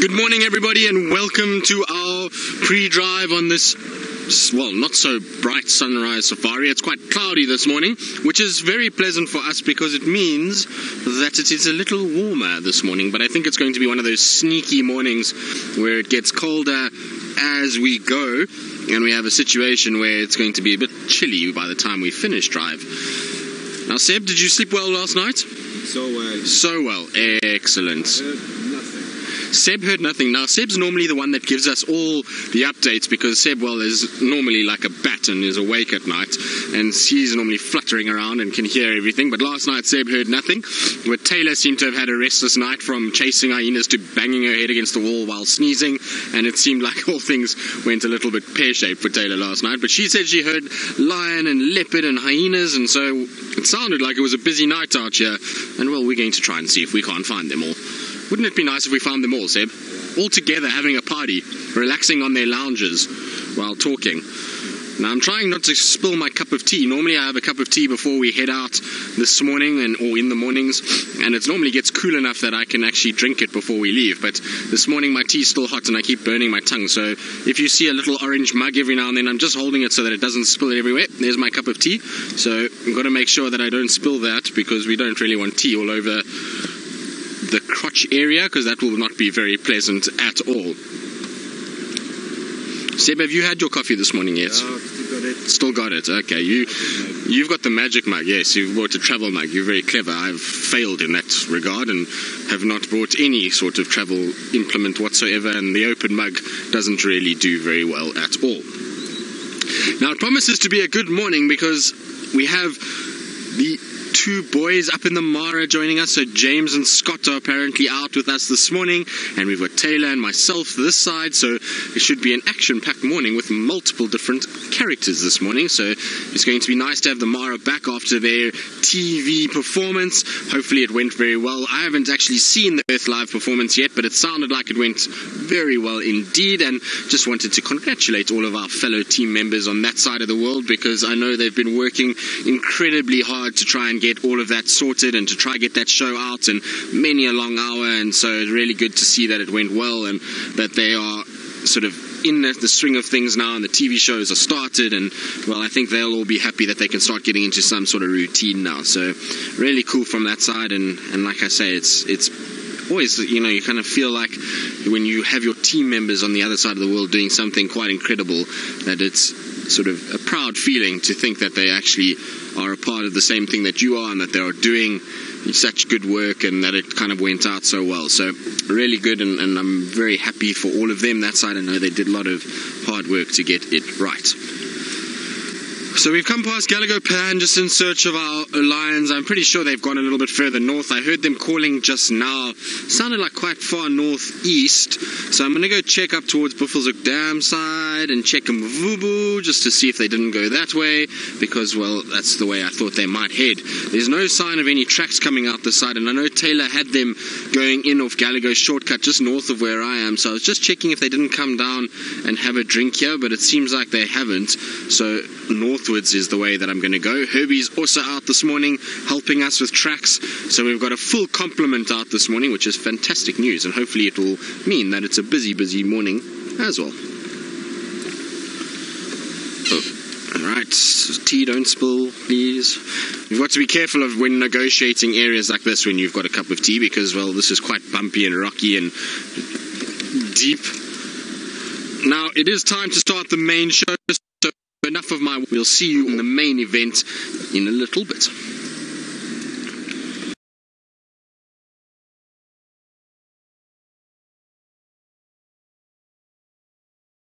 Good morning, everybody, and welcome to our pre-drive on this, well, not so bright sunrise safari. It's quite cloudy this morning, which is very pleasant for us because it means that it is a little warmer this morning. But I think it's going to be one of those sneaky mornings where it gets colder as we go, and we have a situation where it's going to be a bit chilly by the time we finish drive. Now, Seb, did you sleep well last night? So well. So well. Excellent. I heard nothing. Seb heard nothing. Now, Seb's normally the one that gives us all the updates because Seb, well, is normally like a bat and is awake at night, and he's normally fluttering around and can hear everything. But last night, Seb heard nothing. But Taylor seemed to have had a restless night from chasing hyenas to banging her head against the wall while sneezing, and it seemed like all things went a little bit pear-shaped for Taylor last night. But she said she heard lion and leopard and hyenas, and so it sounded like it was a busy night out here. And, well, we're going to try and see if we can't find them all. Wouldn't it be nice if we found them all, Seb? All together having a party, relaxing on their lounges while talking. Now, I'm trying not to spill my cup of tea. Normally I have a cup of tea before we head out this morning or in the mornings, and it normally gets cool enough that I can actually drink it before we leave. But this morning my tea's still hot and I keep burning my tongue. So if you see a little orange mug every now and then, I'm just holding it so that it doesn't spill it everywhere. There's my cup of tea. So I've got to make sure that I don't spill that because we don't really want tea all over the crotch area, because that will not be very pleasant at all. Seb, have you had your coffee this morning yet? Yeah, still got it. Still got it. Okay, you've got the magic mug. Yes, you've brought a travel mug. You're very clever. I've failed in that regard and have not brought any sort of travel implement whatsoever, and the open mug doesn't really do very well at all. Now, it promises to be a good morning because we have the two boys up in the Mara joining us. So James and Scott are apparently out with us this morning, and we've got Taylor and myself this side, so it should be an action-packed morning with multiple different characters this morning. So it's going to be nice to have the Mara back after their TV performance. Hopefully it went very well. I haven't actually seen the Earth Live performance yet, but it sounded like it went very well indeed, and just wanted to congratulate all of our fellow team members on that side of the world, because I know they've been working incredibly hard to try and get all of that sorted and to try and get that show out in many a long hour. And so it's really good to see that it went well and that they are sort of in the swing of things now, and the TV shows are started, and well, I think they'll all be happy that they can start getting into some sort of routine now. So really cool from that side, and like I say, it's always, you know, you kind of feel like when you have your team members on the other side of the world doing something quite incredible, that it's sort of a proud feeling to think that they actually are a part of the same thing that you are, and that they are doing such good work, and that it kind of went out so well. So really good, and I'm very happy for all of them that side. I know they did a lot of hard work to get it right. So we've come past Gallagher Pan just in search of our lions. I'm pretty sure they've gone a little bit further north. I heard them calling just now. Sounded like quite far northeast. So I'm going to go check up towards Buffelshoek Dam side and check Mvubu just to see if they didn't go that way, because, well, that's the way I thought they might head. There's no sign of any tracks coming out this side, and I know Taylor had them going in off Gallagher shortcut just north of where I am. So I was just checking if they didn't come down and have a drink here, but it seems like they haven't. So northwards is the way that I'm going to go. Herbie's also out this morning helping us with tracks, so we've got a full complement out this morning, which is fantastic news, and hopefully it will mean that it's a busy morning as well. Alright, tea don't spill, please. You've got to be careful of when negotiating areas like this when you've got a cup of tea, because, well, this is quite bumpy and rocky and deep. Now, it is time to start the main show. Enough of my, we'll see you in the main event in a little bit.